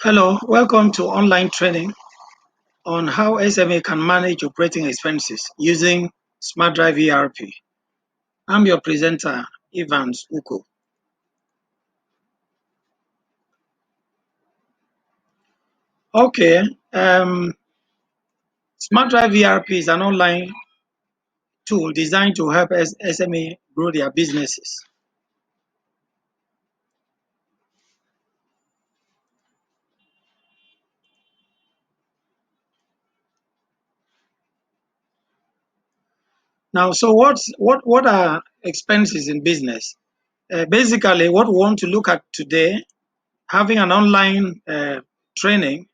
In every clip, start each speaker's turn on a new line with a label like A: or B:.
A: Hello, welcome to online training on how SME can manage operating expenses using Smart Drive ERP. I'm your presenter, Evans Uko. Okay, um, Smart Drive ERP is an online tool designed to help SME grow their businesses. Now, so what are expenses in business? Basically, what we want to look at today, having an online training,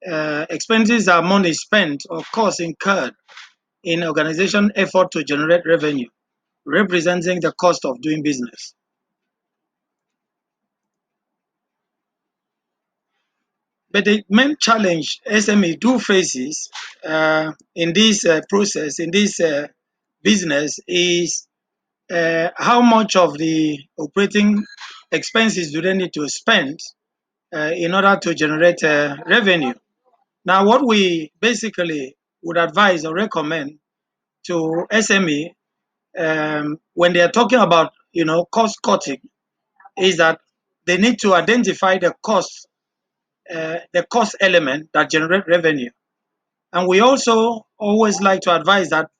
A: expenses are money spent or costs incurred in organization effort to generate revenue, representing the cost of doing business. But the main challenge SME do faces in this process, in this business, is how much of the operating expenses do they need to spend in order to generate revenue. Now, what we basically would advise or recommend to SME when they are talking about cost cutting is that they need to identify the cost element that generate revenue. And we also always like to advise that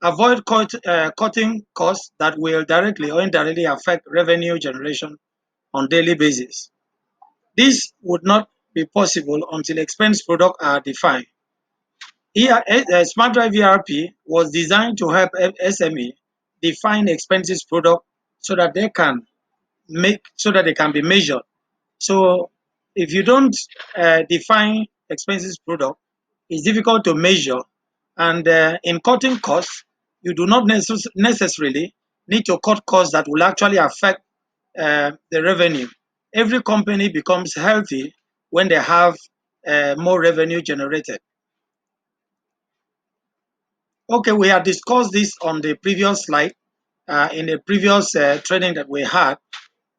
A: avoid cutting costs that will directly or indirectly affect revenue generation on daily basis. This would not be possible until expense products are defined. Here, Smart Drive ERP was designed to help SME define expenses product so that they can be measured. So if you don't define expenses product, it's difficult to measure. And in cutting costs, you do not necessarily need to cut costs that will actually affect the revenue. Every company becomes healthy when they have more revenue generated. Okay, we had discussed this on the previous slide, in the previous training that we had.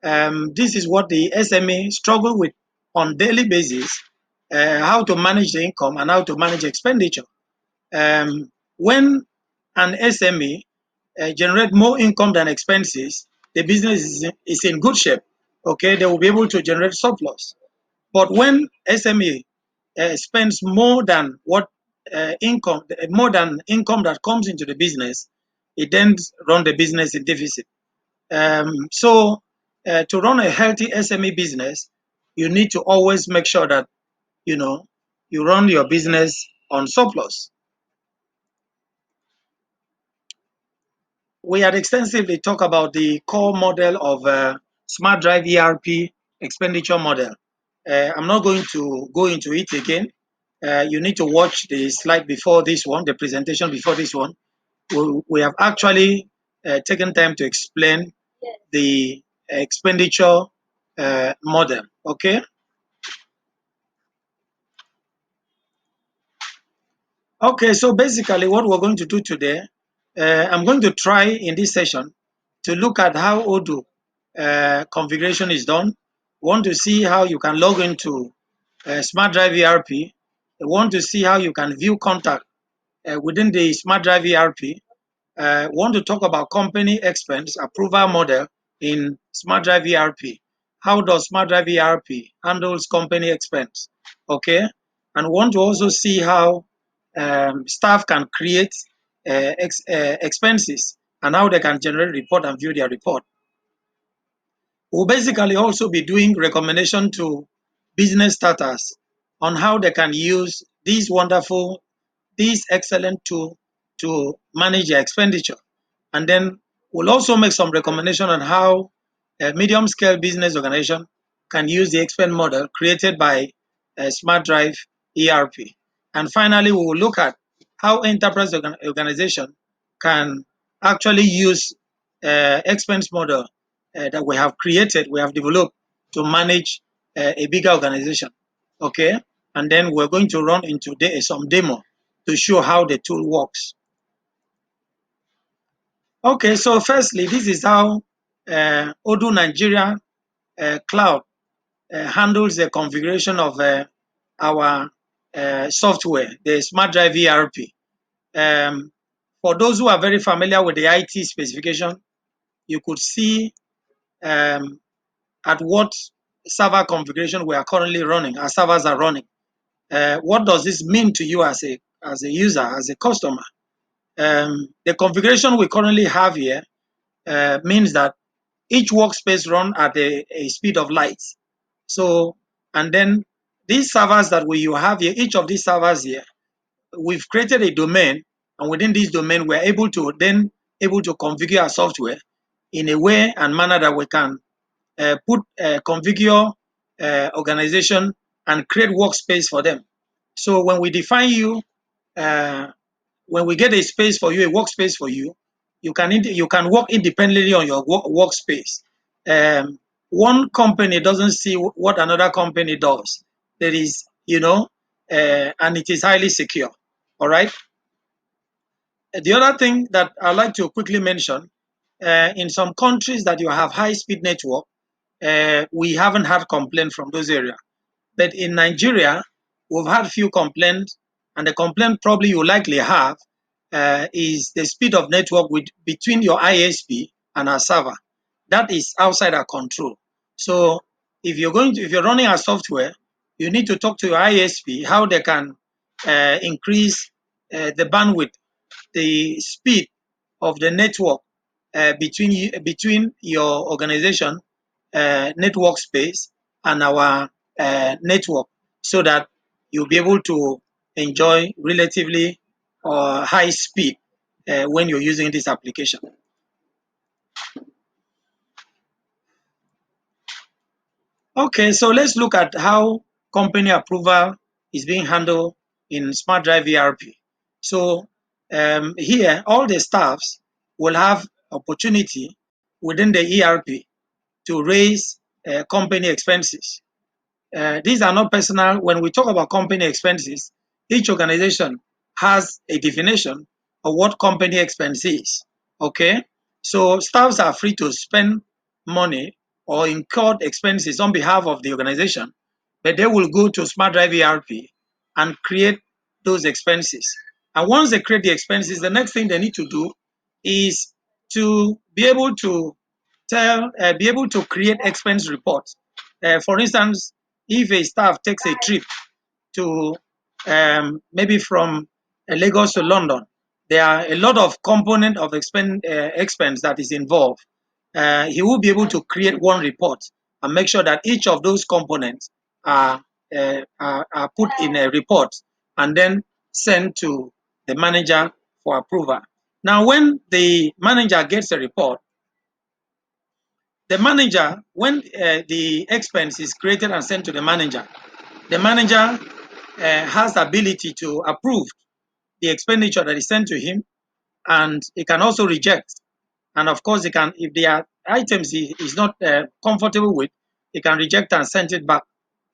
A: This is what the SME struggle with on daily basis, how to manage the income and how to manage expenditure. When an SME generate more income than expenses, the business is in good shape. Okay, they will be able to generate surplus. But when SME spends more than income that comes into the business, it then run the business in deficit. To run a healthy SME business, you need to always make sure that you know you run your business on surplus. We had extensively talked about the core model of Smart Drive ERP expenditure model. I'm not going to go into it again. You need to watch the slide before this one, the presentation before this one. We have actually taken time to explain the expenditure model. Okay. Okay. So basically, what we're going to do today, I'm going to try in this session to look at how Odoo configuration is done. We want to see how you can log into Smart Drive ERP. We want to see how you can view contact within the Smart Drive ERP. Want to talk about company expense approval model in Smart Drive ERP. How does Smart Drive ERP handles company expense? Okay, and want to also see how staff can create expenses and how they can generate report and view their report. We'll basically also be doing recommendation to business starters on how they can use this excellent tool to manage their expenditure. And then we'll also make some recommendation on how a medium scale business organization can use the expense model created by Smart Drive ERP. And finally, we will look at how enterprise organization can actually use expense model that we have developed to manage a bigger organization. Okay, and then we're going to run into some demo to show how the tool works. Okay, so firstly, this is how Odoo Nigeria Cloud handles the configuration of our software, the Smart Drive ERP. For those who are very familiar with the IT specification, you could see at what server configuration we are currently running, our servers are running. What does this mean to you as a user, as a customer? The configuration we currently have here means that each workspace run at a speed of light. So, and then these servers that you have here, each of these servers here, we've created a domain, and within this domain, we're able to configure our software in a way and manner that we can configure organization and create workspace for them. So when we define you, uh, when we get a space for you, a workspace for you, you can work independently on your workspace. One company doesn't see what another company does. There is, and it is highly secure. All right. The other thing that I'd like to quickly mention, in some countries that you have high-speed network, we haven't had complaint from those areas. But in Nigeria, we've had few complaints, and the complaint probably you likely have is the speed of network between your ISP and our server. That is outside our control. So if you're running our software, you need to talk to your ISP how they can increase the bandwidth, the speed of the network between your organization network space and our network, so that you'll be able to enjoy relatively high speed when you're using this application. Okay, so let's look at how company approval is being handled in Smart Drive ERP. So here, all the staffs will have opportunity within the ERP to raise company expenses. These are not personal. When we talk about company expenses, each organization has a definition of what company expense is. Okay, so staffs are free to spend money or incur expenses on behalf of the organization, but they will go to Smart Drive ERP and create those expenses. And once they create the expenses, the next thing they need to do is to be able to create expense reports. For instance, if a staff takes a trip to maybe from Lagos to London, there are a lot of component of expense that is involved. He will be able to create one report and make sure that each of those components are put in a report and then sent to the manager for approval. Now, when the manager gets a report, the manager, when the expense is created and sent to the manager has the ability to approve the expenditure that is sent to him, and he can also reject. And of course, he can, if there are items he is not comfortable with, he can reject and send it back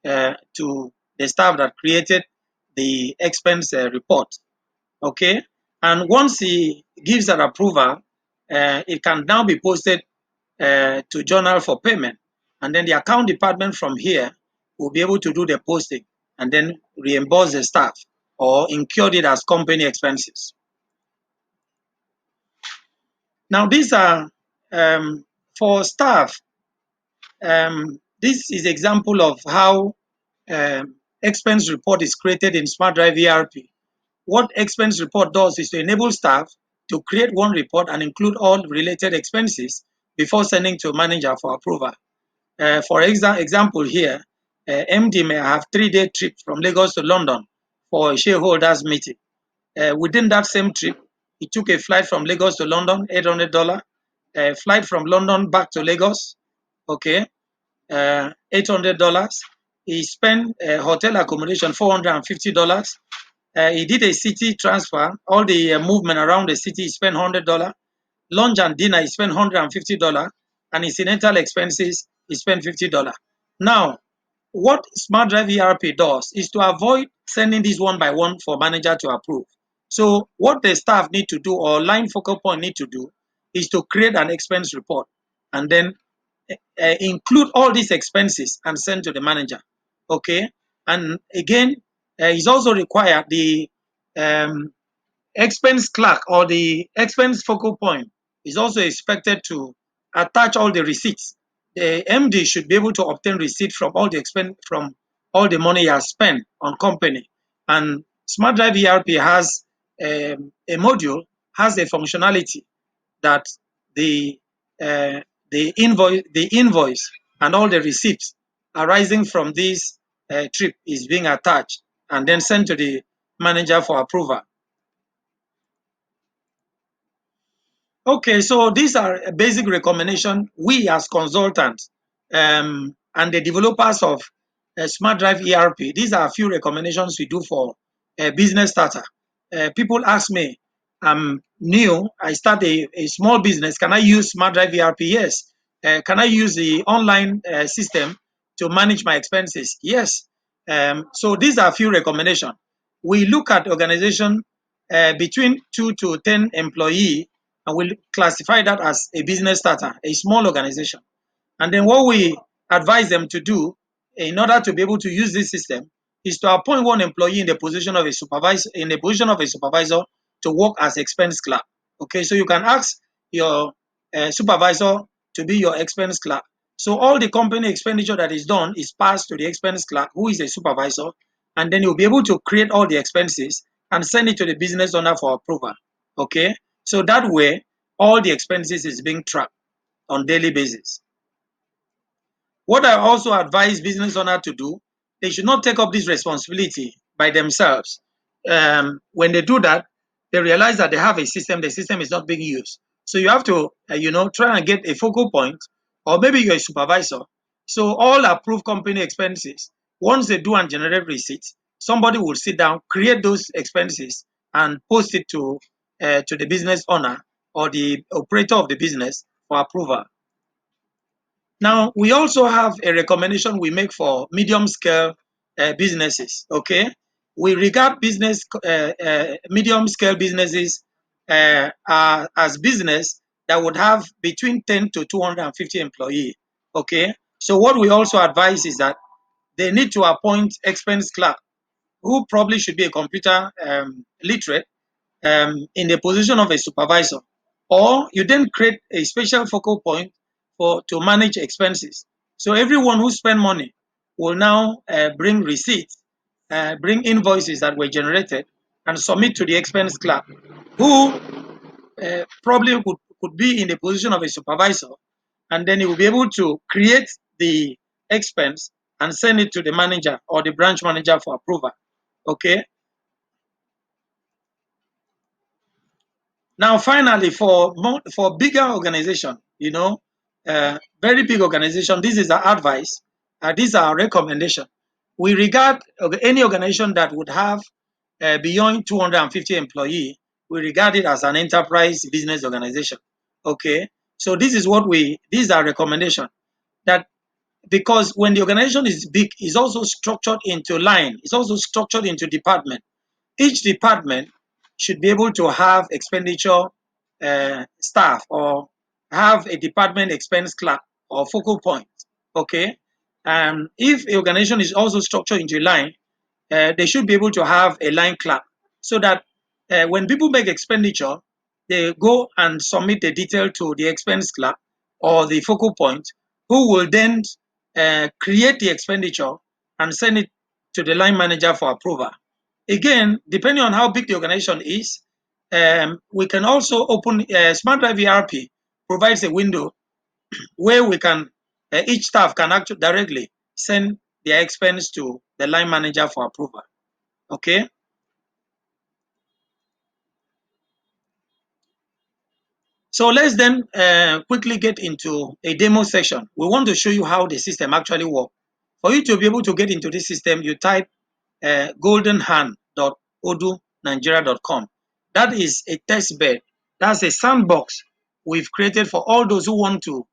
A: to the staff that created the expense report. Okay, and once he gives that approval, it can now be posted to journal for payment, and then the account department from here will be able to do the posting and then reimburse the staff or incur it as company expenses. Now these are for staff. This is example of how expense report is created in Smart Drive ERP. What expense report does is to enable staff to create one report and include all related expenses before sending to manager for approval. For example here, MD may have 3-day trip from Lagos to London for a shareholders meeting. Within that same trip, he took a flight from Lagos to London, $800, a flight from London back to Lagos, okay, $800. He spent hotel accommodation, $450. He did a city transfer, all the movement around the city, he spent $100. Lunch and dinner, he spent $150. And incidental expenses, he spent $50. Now, what Smart Drive ERP does is to avoid sending this one by one for manager to approve. So what the staff need to do or line focal point need to do is to create an expense report and then include all these expenses and send to the manager. Okay, and again, it's also required the um, expense clerk or the expense focal point is also expected to attach all the receipts. The MD should be able to obtain receipt from all the expense from all the money he has spent on company. And Smart Drive ERP has a module has a functionality that the uh, the invoice and all the receipts arising from this trip is being attached and then sent to the manager for approval. Okay, so these are a basic recommendation we as consultants and the developers of Smart Drive ERP. These are a few recommendations we do for a business starter. People ask me, I'm new, I start a small business. Can I use Smart Drive ERP? Yes. Can I use the online system to manage my expenses? Yes. So these are a few recommendations. We look at organization between 2 to 10 employee, and we'll classify that as a business starter, a small organization. And then what we advise them to do in order to be able to use this system is to appoint one employee in the position of a supervisor, to work as expense clerk. Okay, so you can ask your supervisor to be your expense clerk. So all the company expenditure that is done is passed to the expense clerk, who is a supervisor, and then you'll be able to create all the expenses and send it to the business owner for approval. Okay, so that way all the expenses is being tracked on daily basis. What I also advise business owners to do, they should not take up this responsibility by themselves. When they do that, they realize that they have a system, the system is not being used. So you have to, try and get a focal point, or maybe you're a supervisor. So all approved company expenses, once they do and generate receipts, somebody will sit down, create those expenses, and post it to the business owner or the operator of the business for approval. Now, we also have a recommendation we make for medium scale businesses. Okay, we regard medium scale businesses as business that would have between 10 to 250 employees. Okay, so what we also advise is that they need to appoint expense clerk who probably should be a computer literate in the position of a supervisor, or you then create a special focal point for to manage expenses. So everyone who spend money will now bring receipts, bring invoices that were generated, and submit to the expense clerk, who probably could be in the position of a supervisor, and then he will be able to create the expense and send it to the manager or the branch manager for approval. Okay. Now, finally, for bigger organization, very big organization, this is our advice. These are our recommendation. We regard any organization that would have beyond 250 employee, we regard it as an enterprise business organization. Okay, so these are recommendation that because when the organization is big, it's also structured into line, it's also structured into department. Each department should be able to have expenditure staff or have a department expense clerk or focal point. Okay. If the organization is also structured into a line, they should be able to have a line clerk so that when people make expenditure, they go and submit the detail to the expense clerk or the focal point, who will then create the expenditure and send it to the line manager for approval. Again, depending on how big the organization is, we can also open Smart Drive ERP provides a window where we can each staff can actually directly send their expense to the line manager for approval. Okay. So let's then quickly get into a demo section. We want to show you how the system actually works. For you to be able to get into this system, you type goldenhand.odunigeria.com. That is a test bed. That's a sandbox we've created for all those who want to,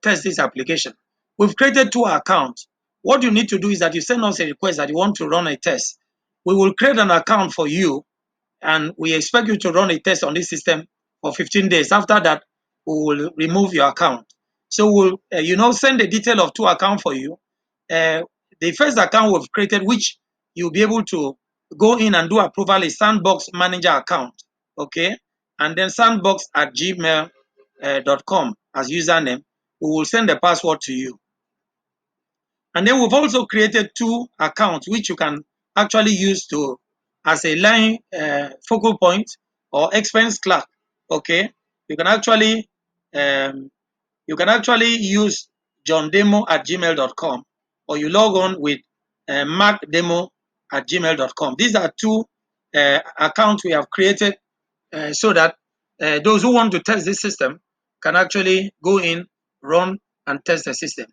A: test this application. We've created 2 accounts. What you need to do is that you send us a request that you want to run a test. We will create an account for you, and we expect you to run a test on this system for 15 days. After that, we will remove your account. So we'll send the detail of two accounts for you. The first account we've created, which you'll be able to go in and do approval, is Sandbox Manager account. Okay, and then sandbox at gmail.com as username. We will send the password to you. And then we've also created two accounts which you can actually use to as a line focal point or expense clerk. Okay, you can actually um, use johndemo at gmail.com, or you log on with markdemo at gmail.com. These are two accounts we have created so that those who want to test this system can actually go in, run, and test the system.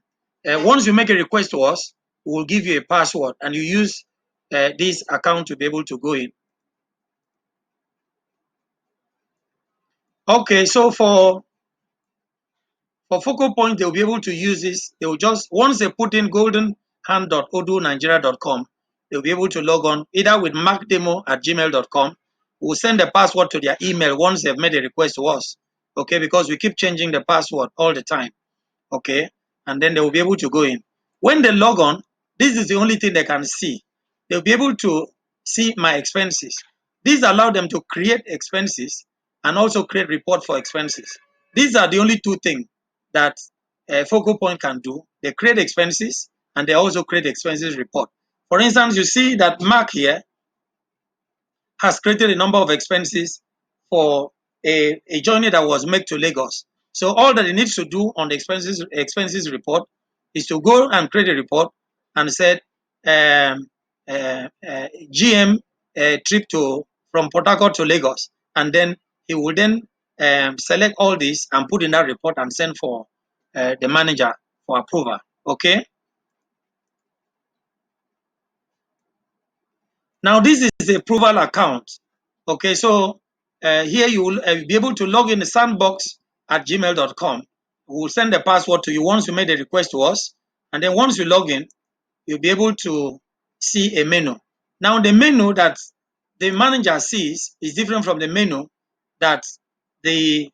A: Once you make a request to us, we will give you a password, and you use this account to be able to go in. Okay, so for focal point, they'll be able to use this. They will just, once they put in goldenhand.odunigeria.com, they'll be able to log on either with markdemo at gmail.com. We'll send the password to their email once they've made a request to us. Okay, because we keep changing the password all the time. Okay, and then they will be able to go in. When they log on, this is the only thing they can see. They'll be able to see my expenses. This allows them to create expenses and also create report for expenses. These are the only two things that a focal point can do. They create expenses and they also create expenses report. For instance, you see that Mark here has created a number of expenses for a journey that was made to Lagos. So all that he needs to do on the expenses report is to go and create a report and said GM trip to from Port Harcourt to Lagos, and then he will then select all this and put in that report and send for the manager for approval. Okay. Now this is a approval account. Okay, so here you will be able to log in the sandbox at gmail.com. We will send the password to you once you made a request to us. And then once you log in, you'll be able to see a menu. Now the menu that the manager sees is different from the menu that the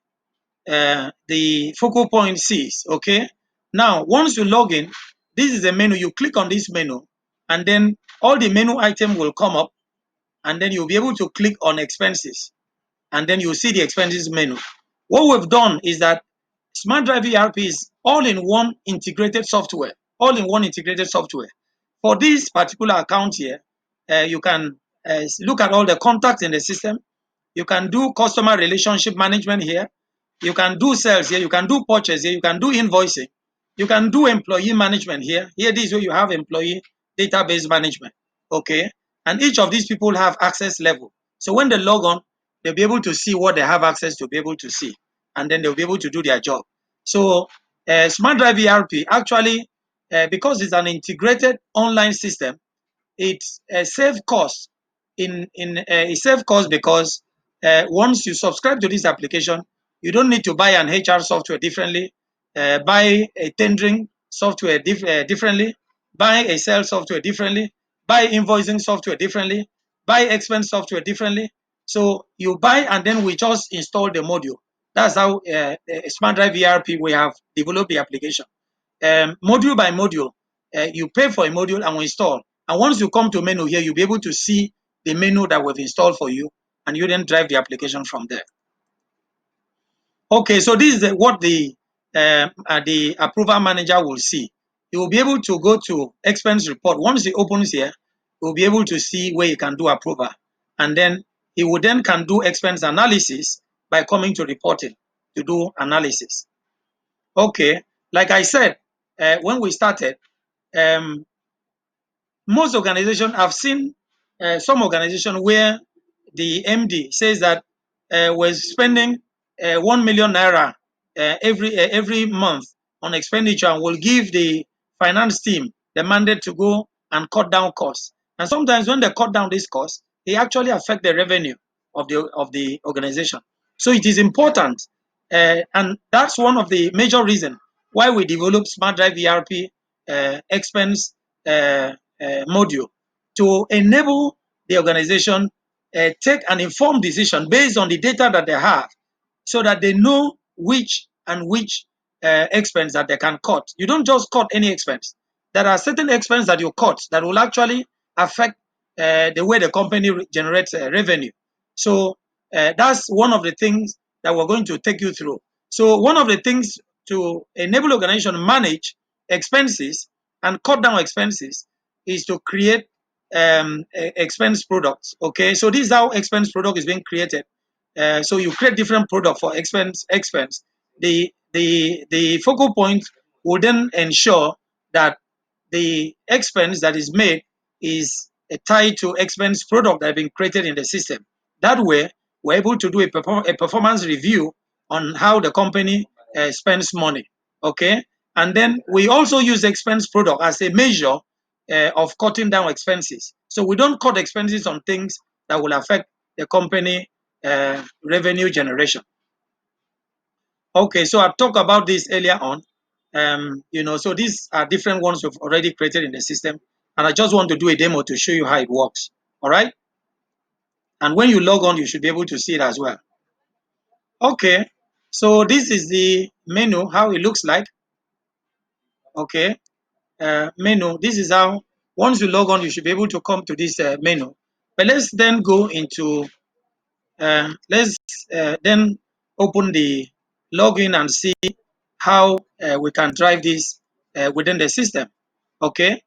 A: focal point sees. Okay. Now once you log in, this is a menu. You click on this menu, and then all the menu item will come up, and then you'll be able to click on expenses, and then you'll see the expenses menu. What we've done is that Smart Drive ERP is all in one integrated software, all in one integrated software. For this particular account here, you can look at all the contacts in the system. You can do customer relationship management here. You can do sales here. You can do purchase here. You can do invoicing. You can do employee management here. Here, this is where you have employee database management. Okay. And each of these people have access level. So when they log on, they'll be able to see what they have access to be able to see. And then they'll be able to do their job. So Smart Drive ERP actually, because it's an integrated online system, it save costs it save costs because once you subscribe to this application, you don't need to buy an HR software differently, buy a tendering software differently, buy a sales software differently, buy invoicing software differently, buy expense software differently. So you buy and then we just install the module. That's how Smart Drive ERP we have developed the application. Module by module, you pay for a module and we install. And once you come to menu here, you'll be able to see the menu that we've installed for you, and you then drive the application from there. Okay, so this is what the approval manager will see. He will be able to go to expense report. Once he opens here, he will be able to see where he can do approval. And then he will then can do expense analysis by coming to reporting to do analysis. Okay, like I said, when we started, um, most organizations, I've seen some organization where the MD says that we're spending 1 million naira every month on expenditure, and will give the finance team the mandate to go and cut down costs. And sometimes when they cut down these costs, they actually affect the revenue of the organization. So it is important, and that's one of the major reasons why we developed Smart Drive ERP expense module to enable the organization take an informed decision based on the data that they have, so that they know which expense that they can cut. You don't just cut any expense. There are certain expenses that you cut that will actually affect the way the company generates revenue. So that's one of the things that we're going to take you through. So one of the things to enable organization to manage expenses and cut down expenses is to create expense products. Okay, so this is how expense product is being created. So you create different product for expense. The focal point will then ensure that the expense that is made is tied to expense product that have been created in the system. That way, we're able to do a performance review on how the company spends money. Okay, and then we also use expense product as a measure of cutting down expenses. So we don't cut expenses on things that will affect the company revenue generation. Okay, so I talked about this earlier on. So these are different ones we've already created in the system, and I just want to do a demo to show you how it works. All right, and when you log on, you should be able to see it as well. Okay, so this is the menu, how it looks like. Okay, menu. This is how once you log on, you should be able to come to this menu. But let's then go into let's then open the login and see how we can drive this within the system. Okay,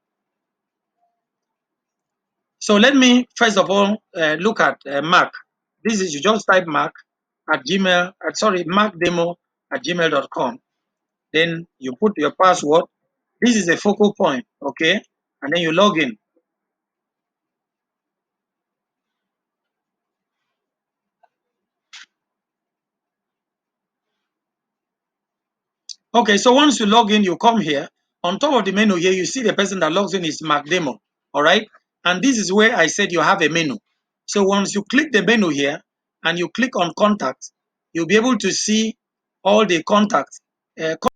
A: so let me first of all look at Mark. This is, you just type Mark at Gmail, sorry, markdemo at gmail.com. Then you put your password. This is a focal point, okay, and then you log in. Okay, so once you log in, you come here. On top of the menu here, you see the person that logs in is Mark Demo. All right. And this is where I said you have a menu. So once you click the menu here and you click on contact, you'll be able to see all the contacts.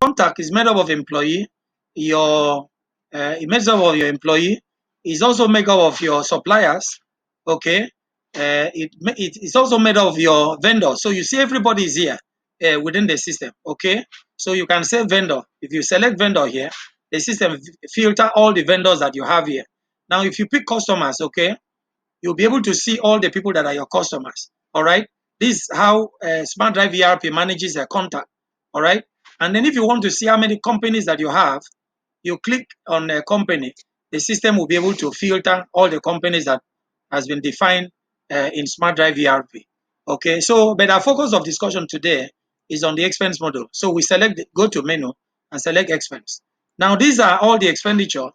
A: Contact is made up of employee. Your it makes up of your employee. Is also made up of your suppliers. Okay. It's also made up of your vendors. So you see everybody is here within the system. Okay. So you can say vendor. If you select vendor here, the system filter all the vendors that you have here. Now, if you pick customers, okay, you'll be able to see all the people that are your customers. All right. This is how Smart Drive ERP manages a contact. All right. And then if you want to see how many companies that you have, you click on a company. The system will be able to filter all the companies that has been defined in Smart Drive ERP. Okay. So, but our focus of discussion today is on the expense model. So we select, go to menu and select expense. Now, these are all the expenditure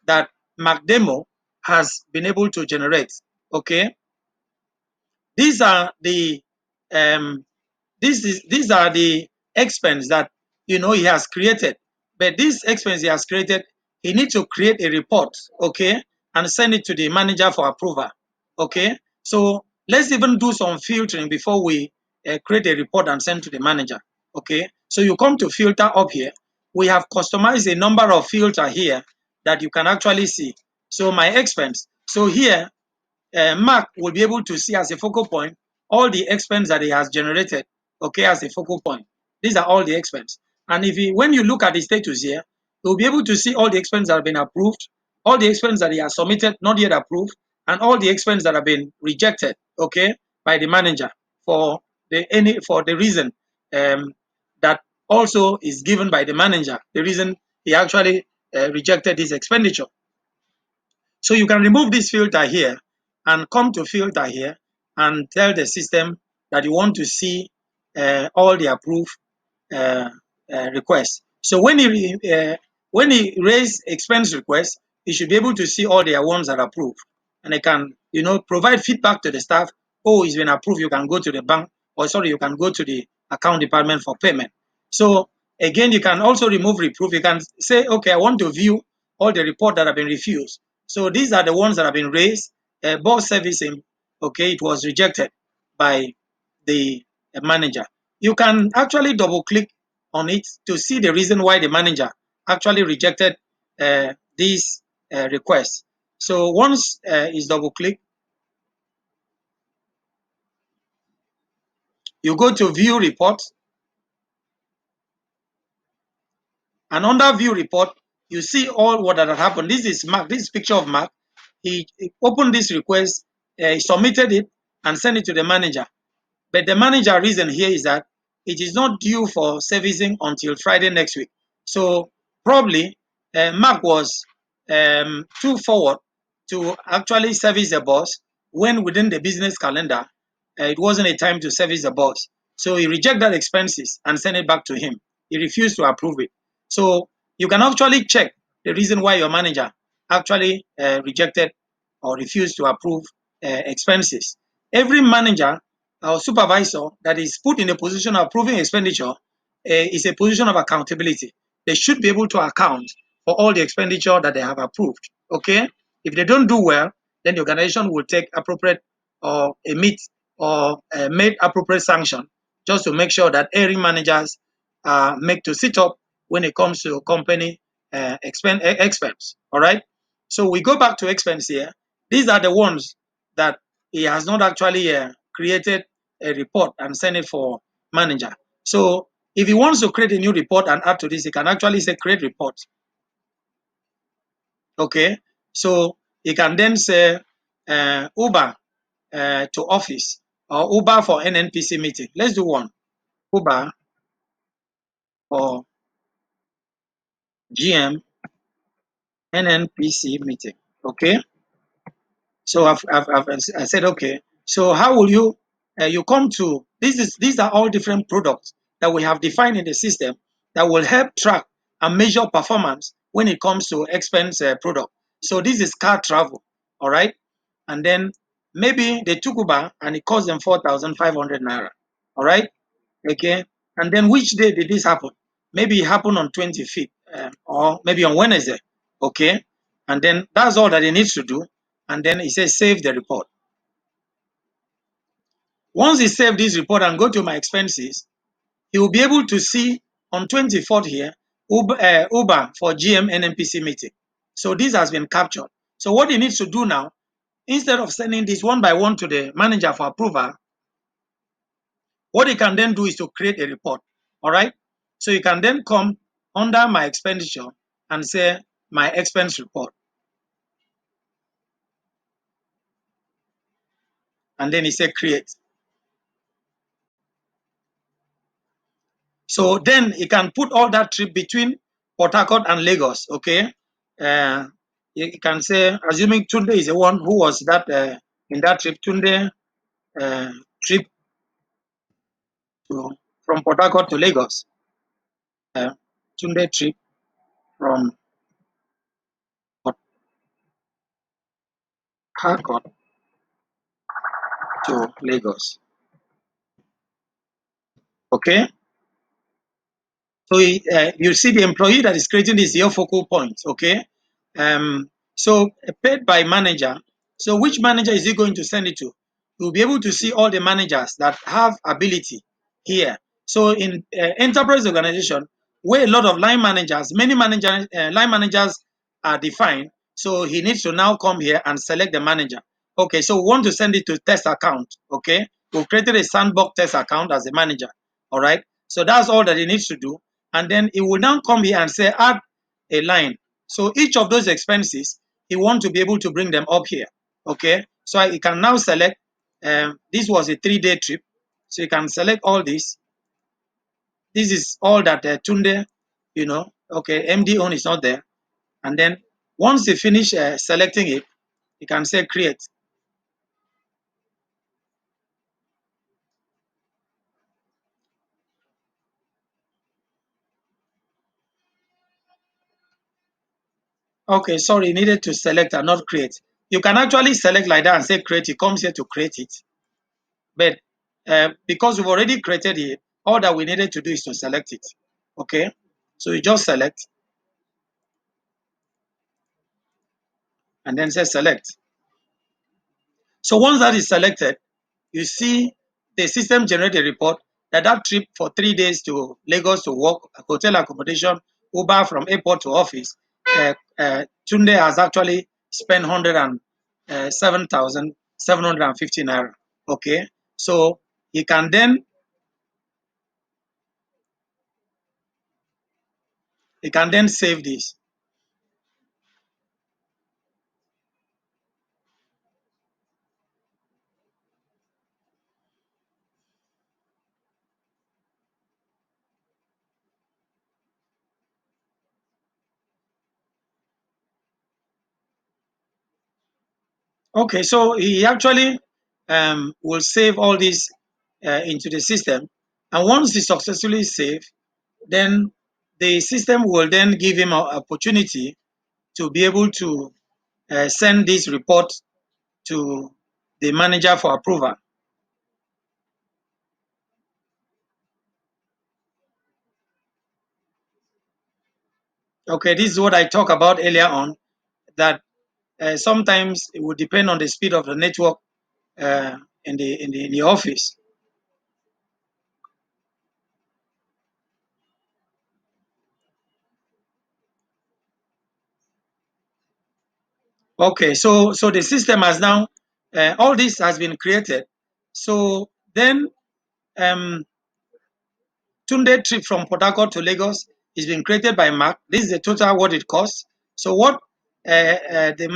A: that MacDemo has been able to generate. Okay, these are the um, these are the expense that he has created. But this expense he has created, he needs to create a report, okay, and send it to the manager for approval. Okay, so let's even do some filtering before we create a report and send to the manager. Okay, so you come to filter up here. We have customized a number of filter here that you can actually see. So my expense. So here Mark will be able to see as a focal point all the expense that he has generated, okay, as a focal point. These are all the expense. And if he, when you look at the status here, you'll be able to see all the expense that have been approved, all the expense that he has submitted, not yet approved, and all the expense that have been rejected, okay, by the manager for the reason that also is given by the manager, the reason he actually rejected this expenditure. So you can remove this filter here and come to filter here and tell the system that you want to see all the approved uh, requests. So when he raise expense requests, he should be able to see all the ones that are approved, and they can provide feedback to the staff. Oh, it's been approved. You can go to the bank, or sorry, you can go to the account department for payment. So again, you can also remove reproof. You can say, okay, I want to view all the report that have been refused. So these are the ones that have been raised. Boss servicing, okay, it was rejected by the manager. You can actually double click on it to see the reason why the manager actually rejected this request. So once it's double click, you go to view report. And under view report, you see all what had happened. This is Mark. This is picture of Mark. He opened this request, he submitted it, and sent it to the manager. But the manager reason here is that it is not due for servicing until Friday next week. So probably Mark was too forward to actually service the boss when within the business calendar it wasn't a time to service the boss. So he rejected that expenses and sent it back to him. He refused to approve it. So you can actually check the reason why your manager actually rejected or refused to approve expenses. Every manager or supervisor that is put in a position of approving expenditure is a position of accountability. They should be able to account for all the expenditure that they have approved. Okay, if they don't do well, then the organization will take appropriate or emit or make appropriate sanction just to make sure that every managers make to sit up when it comes to company expense. All right. So we go back to expense here. These are the ones that he has not actually created a report and send it for manager. So if he wants to create a new report and add to this, he can actually say create report. Okay. So he can then say Uber to office or Uber for NNPC meeting. Let's do one. Uber for GM NNPC meeting. Okay. So I said, okay. So how will you, you come to, these are all different products that we have defined in the system that will help track and measure performance when it comes to expense product. So this is car travel, all right? And then maybe they took Uber and it cost them 4,500 naira, all right? Okay. And then which day did this happen? Maybe it happened on 25th or maybe on Wednesday, okay? And then that's all that he needs to do. And then he says, save the report. Once he saved this report and go to my expenses, he will be able to see on 24th here, Uber for GM NNPC meeting. So this has been captured. So what he needs to do now, instead of sending this one by one to the manager for approval, what he can then do is to create a report. All right. So you can then come under my expenditure and say my expense report. And then he said create. So then he can put all that trip between Port Harcourt and Lagos. Okay. Uh, you can say, assuming Tunde is the one who was that in that trip, Tunde trip to, from Port Harcourt to Lagos. Tunde trip from Port Harcourt to Lagos. Okay. So you see the employee that is creating this your focal point, okay? So paid by manager. So which manager is he going to send it to? You'll be able to see all the managers that have ability here. So in enterprise organization, where a lot of line managers, many line managers are defined. So he needs to now come here and select the manager. Okay, so we want to send it to test account. Okay, we've created a Sandbox test account as a manager. All right, so that's all that he needs to do, and then he will now come here and say add a line. So each of those expenses, he wants to be able to bring them up here. Okay, so he can now select. This was a 3-day trip, so you can select all this. This is all that Tunde, okay, MD on is not there, and then once you finish selecting it, you can say create. Okay, sorry, you needed to select and not create. You can actually select like that and say create. It comes here to create it. But because we've already created it, all that we needed to do is to select it. Okay, so you just select and then say select. So once that is selected, you see the system generate a report that that trip for 3 days to Lagos to work, hotel accommodation, Uber from airport to office, Tunde has actually spent 107,750 naira. Okay, so he can then He can then save this. Okay, so he actually will save all this into the system, and once he successfully save, then the system will then give him an opportunity to be able to send this report to the manager for approval. Okay, this is what I talked about earlier on, that sometimes it would depend on the speed of the network uh, in the office. Okay, so the system has now all this has been created. So then um, Tunde trip from Port Harcourt to Lagos is being created by Mark. This is the total what it costs. So the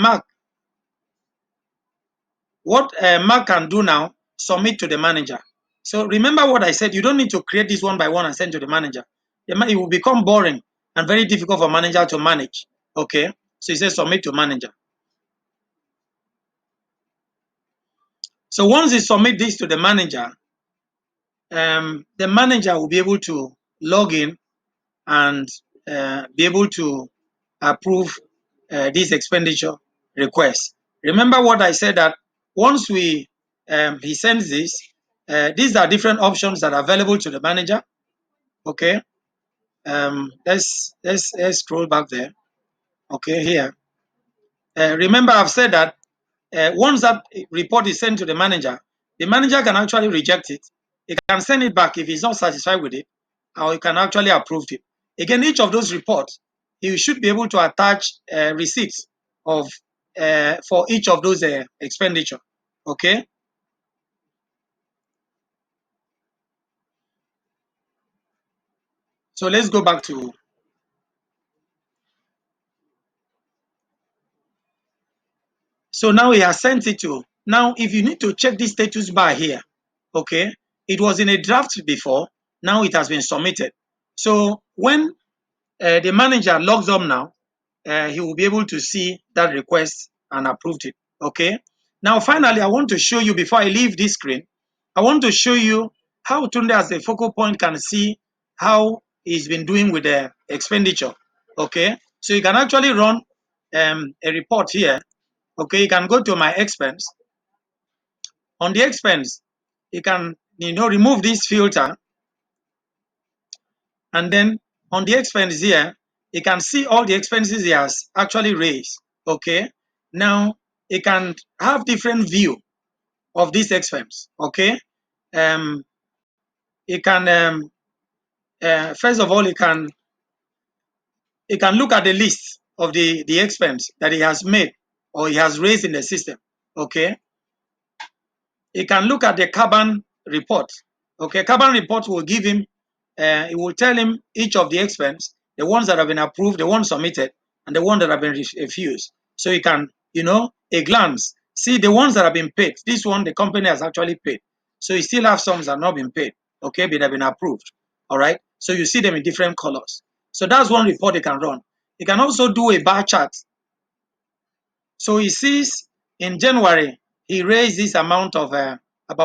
A: Mark can do now, submit to the manager. So remember what I said, you don't need to create this one by one and send to the manager. It will become boring and very difficult for manager to manage. Okay, so he says submit to manager. So once you submit this to the manager will be able to log in and be able to approve this expenditure request. Remember what I said, that once he sends this, these are different options that are available to the manager. Okay, let's scroll back there. Okay, here. Remember, I've said that once that report is sent to the manager can actually reject it. He can send it back if he's not satisfied with it, or he can actually approve it. Again, each of those reports, you should be able to attach receipts of for each of those expenditure. Okay, so let's go back to. So now he has sent it to. Now, if you need to check this status bar here, okay, it was in a draft before. Now it has been submitted. So when the manager logs up now, he will be able to see that request and approved it. Okay. Now, finally, I want to show you before I leave this screen, I want to show you how Tunde as a focal point can see how he's been doing with the expenditure. Okay. So you can actually run a report here. Okay. You can go to my expense. On the expense, you can remove this filter, and then on the expense here, you can see all the expenses he has actually raised. Okay. Now you can have different view of this expense. Okay. Um, you can first of all you can look at the list of the expense that he has made or he has raised in the system. Okay. He can look at the carbon report. Okay, carbon report will give him, it will tell him each of the expense, the ones that have been approved, the ones submitted, and the ones that have been refused. So he can, a glance, see the ones that have been paid. This one, the company has actually paid. So you still have some that have not been paid, okay, but have been approved. All right. So you see them in different colors. So that's one report he can run. He can also do a bar chart. So he sees in January, he raised this amount of about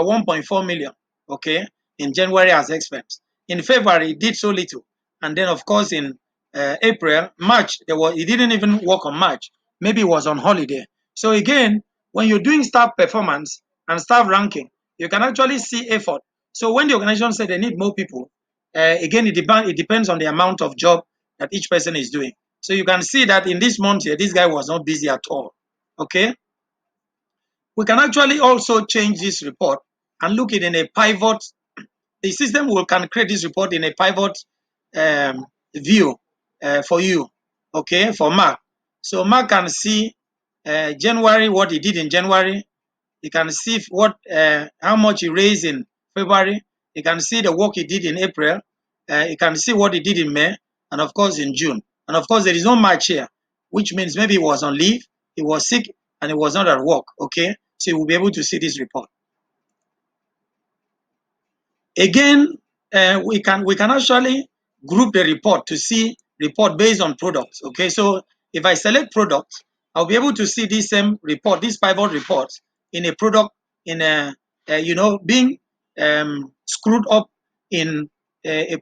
A: 1.4 million, okay, in January as expense. In February, he did so little. And then, of course, in April, March, he didn't even work on March. Maybe he was on holiday. So again, when you're doing staff performance and staff ranking, you can actually see effort. So when the organization said they need more people, again, it depends on the amount of job that each person is doing. So you can see that in this month here, this guy was not busy at all. Okay, we can actually also change this report and look it in a pivot. The system can create this report in a pivot view for you. Okay, for Mark. So Mark can see January, what he did in January. He can see how much he raised in February. He can see the work he did in April. He can see what he did in May, and of course in June. And of course, there is no match here, which means maybe he was on leave, he was sick, and he was not at work. Okay, so you will be able to see this report. Again, we can actually group the report to see report based on products. Okay, so if I select products, I'll be able to see this same report, this pivot report in a product, in being screwed up in a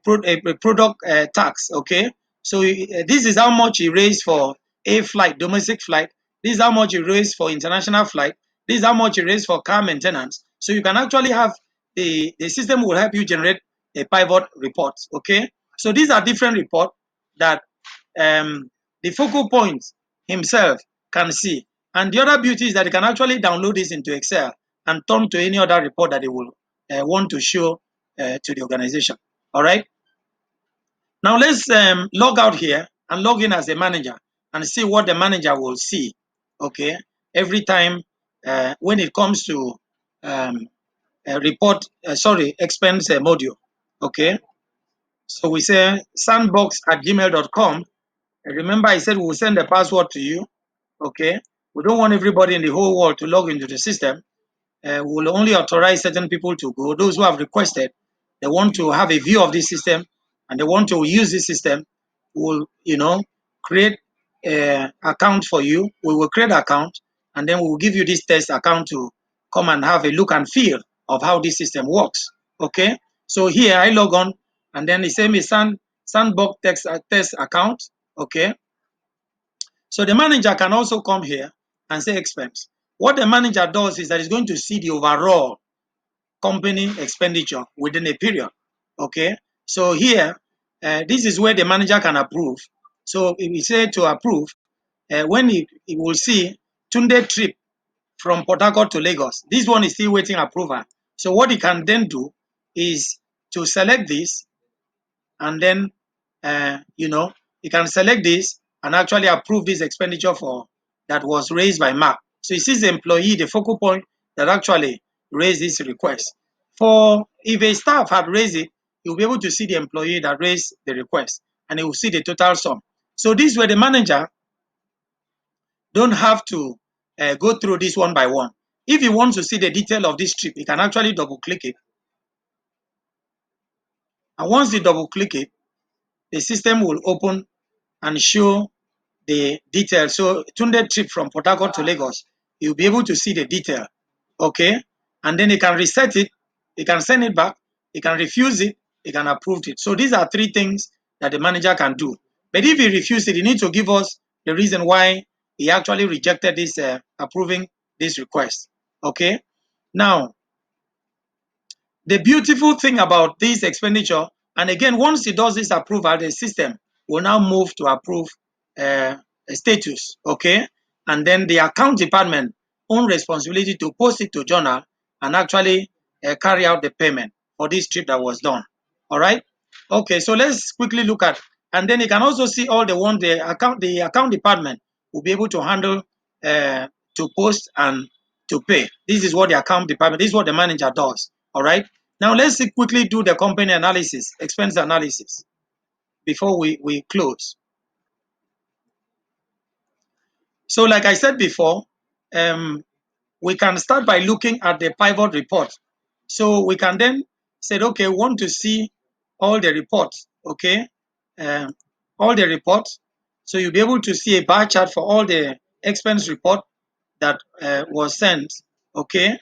A: product tax. Okay, so this is how much he raised for a flight, domestic flight. This is how much he raised for international flight. This is how much he raised for car maintenance. So you can actually have the system will help you generate a pivot report. Okay, so these are different reports that the focal point himself can see. And the other beauty is that he can actually download this into Excel and turn to any other report that he will want to show to the organization. All right. Now let's log out here and log in as a manager and see what the manager will see. Okay. Every time when it comes to expense module. Okay. So we say sandbox@gmail.com. Remember, I said we'll send the password to you. Okay. We don't want everybody in the whole world to log into the system. We will only authorize certain people to go. Those who have requested, they want to have a view of this system and they want to use this system, we'll create an account for you. We will create an account and then we will give you this test account to come and have a look and feel of how this system works. Okay, so here I log on and then the same is Sandbox test account. Okay, so the manager can also come here and say expense. What the manager does is that he's going to see the overall company expenditure within a period. Okay, so here, this is where the manager can approve. So if we say to approve, when he will see Tunde trip from Port Harcourt to Lagos, this one is still waiting approval. So what he can then do is to select this and then you can select this and actually approve this expenditure for that was raised by Mark. So it sees the employee, the focal point that actually raised this request. For if a staff had raised it, you'll be able to see the employee that raised the request and he will see the total sum. So this way the manager don't have to go through this one by one. If he wants to see the detail of this trip, he can actually double click it. And once you double click it, the system will open and show the detail. So Tunde trip from Port Harcourt to Lagos, you'll be able to see the detail. Okay. And then you can reset it, you can send it back, you can refuse it, you can approve it. So these are three things that the manager can do. But if he refuses it, he needs to give us the reason why he actually rejected this approving this request. Okay. Now, the beautiful thing about this expenditure, and again, once it does this approval, the system will now move to approve a status, okay? And then the account department own responsibility to post it to journal and actually carry out the payment for this trip that was done. All right? Okay, so let's quickly look at, and then you can also see all the account department will be able to handle to post and to pay. This is what the account department, this is what the manager does. All right. Now let's quickly do the company analysis, expense analysis before we close. So like I said before, we can start by looking at the pivot report. So we can then say, okay, we want to see all the reports, okay? All the reports. So you'll be able to see a bar chart for all the expense report that was sent, okay,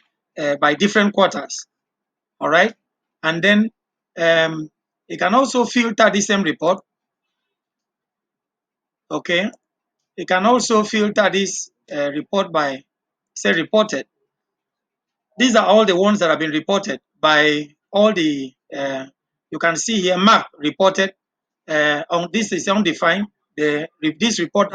A: by different quarters. All right. And then you can also filter the same report. Okay. You can also filter this report by, say, reported. These are all the ones that have been reported by all the, you can see here, Mark reported. On this is undefined. This report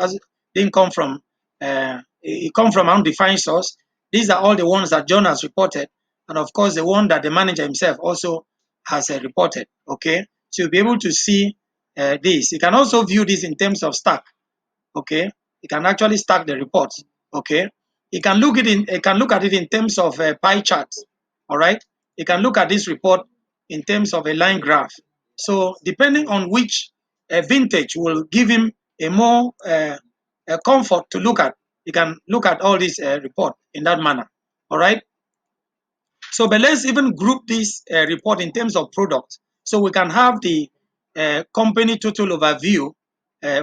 A: didn't come from, it come from undefined source. These are all the ones that John has reported. And of course, the one that the manager himself also has reported. Okay. So you'll be able to see this. You can also view this in terms of stack. Okay. You can actually stack the reports. Okay. You can look at it in terms of pie charts. All right. You can look at this report in terms of a line graph. So depending on which vintage will give him a more a comfort to look at. You can look at all this report in that manner. All right. So, but let's even group this report in terms of products, so we can have the company total overview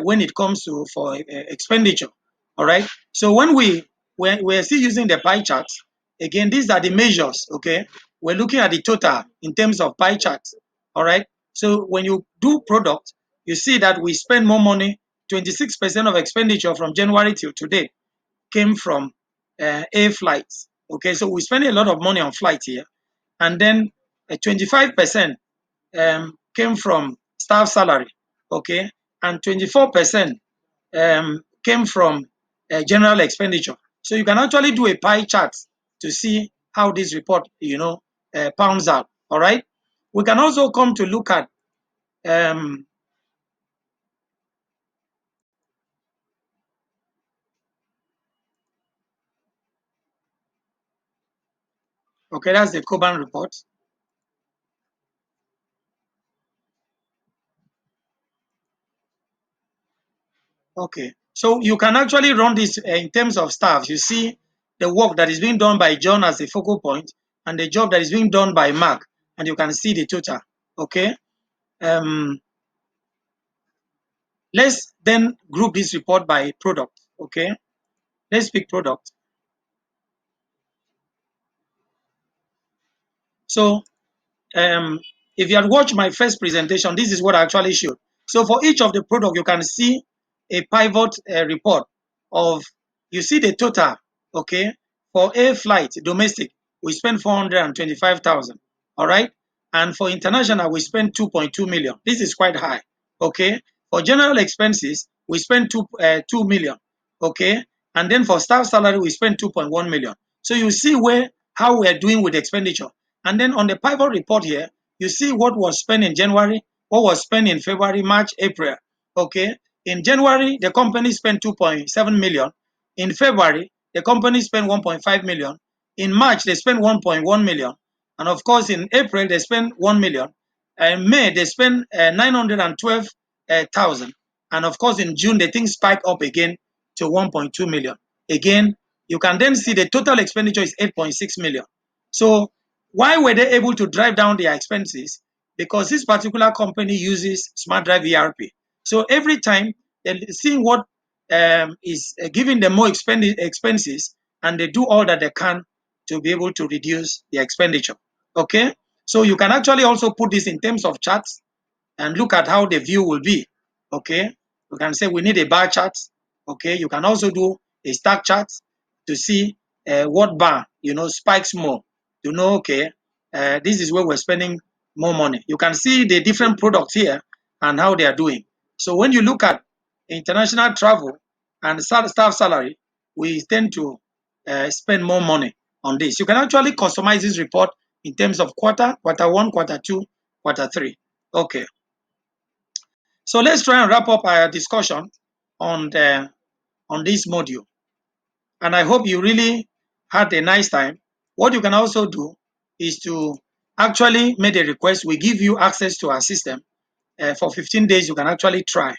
A: when it comes to for expenditure. All right. So when we're still using the pie charts, again, these are the measures. Okay, we're looking at the total in terms of pie charts. All right. So when you do product, you see that we spend more money. 26% of expenditure from January till today came from air flights. Okay, so we spend a lot of money on flights here, and then 25% came from staff salary. Okay, and 24% came from general expenditure. So you can actually do a pie chart to see how this report, pounds out. All right. We can also come to look at okay, that's the Coban report. Okay, so you can actually run this in terms of staff. You see the work that is being done by John as a focal point, and the job that is being done by Mark, and you can see the total. Okay, um, let's then group this report by product. Okay, let's pick product. So um, if you had watched my first presentation, this is what I actually showed. So for each of the product, you can see a pivot report of, you see the total, okay? For air flight, domestic, we spend 425,000, all right? And for international, we spend 2.2 million. This is quite high, okay? For general expenses, we spend 2 million, okay? And then for staff salary, we spend 2.1 million. So you see how we are doing with expenditure. And then on the pivot report here, you see what was spent in January, what was spent in February, March, April. Okay. In January, the company spent 2.7 million. In February, the company spent 1.5 million. In March, they spent 1.1 million. And of course, in April, they spent 1 million. In May, they spent 912,000. And of course, in June, the thing spiked up again to 1.2 million. Again, you can then see the total expenditure is 8.6 million. So why were they able to drive down their expenses? Because this particular company uses Smart Drive ERP. So every time they're seeing what is giving them more expenses, and they do all that they can to be able to reduce the expenditure. Okay, so you can actually also put this in terms of charts and look at how the view will be. Okay, you can say we need a bar chart. Okay, you can also do a stack chart to see what bar spikes more. To know, okay, this is where we're spending more money. You can see the different products here and how they are doing. So when you look at international travel and staff salary, we tend to spend more money on this. You can actually customize this report in terms of quarter one, quarter two, quarter three. Okay. So let's try and wrap up our discussion on this module. And I hope you really had a nice time. What you can also do is to actually make a request. We give you access to our system for 15 days. You can actually try.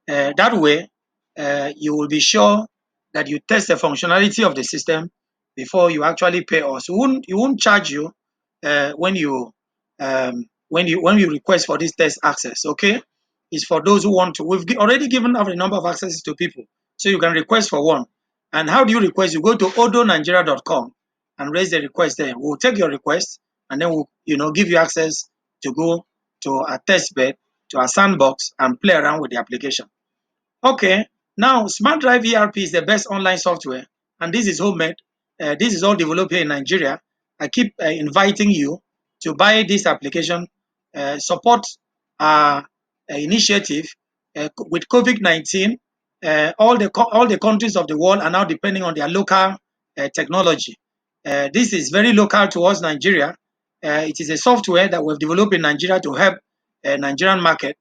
A: That way, you will be sure that you test the functionality of the system before you actually pay us. We won't charge you when you request for this test access. Okay, it's for those who want to. We've already given out a number of accesses to people, so you can request for one. And how do you request? You go to odonigeria.com and raise the request there. We'll take your request, and then we'll give you access to go to a test bed, to a sandbox, and play around with the application. Okay, now Smart Drive ERP is the best online software, and this is homemade. This is all developed here in Nigeria. I keep inviting you to buy this application, support our initiative with COVID-19. All the countries of the world are now depending on their local technology. This is very local to us, Nigeria. It is a software that we've developed in Nigeria to help Nigerian market.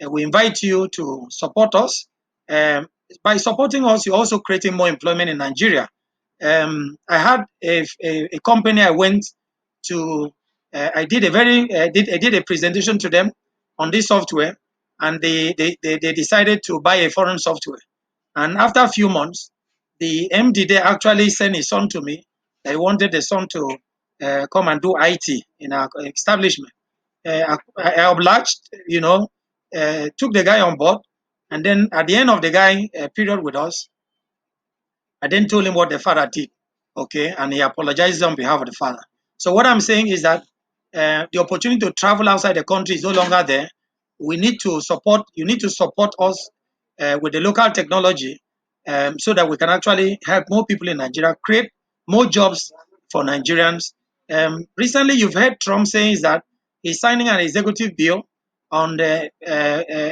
A: We invite you to support us. Um, by supporting us, you're also creating more employment in Nigeria. I had a company I went to. I did a presentation to them on this software, and they decided to buy a foreign software. And after a few months, the MD there actually sent his son to me. They wanted the son to come and do IT in our establishment. I obliged, took the guy on board. And then at the end of the guy period with us, I then told him what the father did, okay, and he apologized on behalf of the father. So what I'm saying is that the opportunity to travel outside the country is no longer there. We need to support. You need to support us with the local technology, so that we can actually help more people in Nigeria, create more jobs for Nigerians. Recently, you've heard Trump saying that he's signing an executive bill on the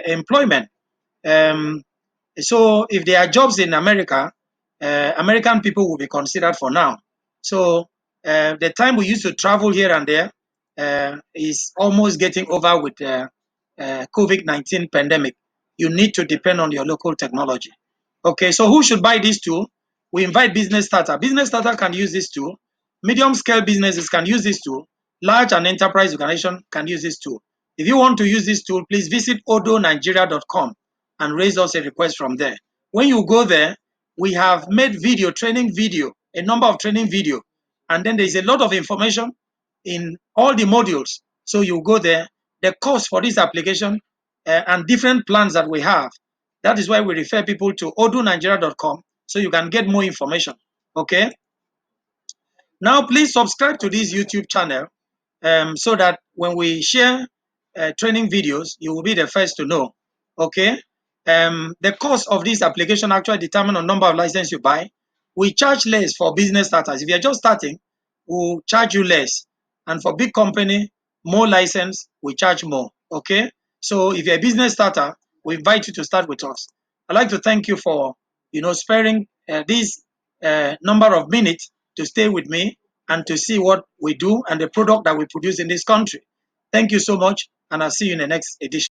A: employment. Um, so if there are jobs in America, American people will be considered for now. So the time we used to travel here and there is almost getting over with COVID-19 pandemic. You need to depend on your local technology. Okay, so who should buy this tool? We invite business starter. Business starter can use this tool. Medium scale businesses can use this tool. Large and enterprise organization can use this tool. If you want to use this tool, please visit odonigeria.com and raise us a request from there. When you go there, we have made video, training video, a number of training video, and then there's a lot of information in all the modules. So you go there, the cost for this application and different plans that we have. That is why we refer people to odonigeria.com so you can get more information. Okay. Now, please subscribe to this YouTube channel so that when we share training videos, you will be the first to know. Okay. The cost of this application actually determine on number of license you buy. We charge less for business starters. If you're just starting, we'll charge you less. And for big company, more license, we charge more. Okay. So if you're a business starter, we invite you to start with us. I'd like to thank you for sparing this number of minutes to stay with me and to see what we do and the product that we produce in this country. Thank you so much, and I'll see you in the next edition.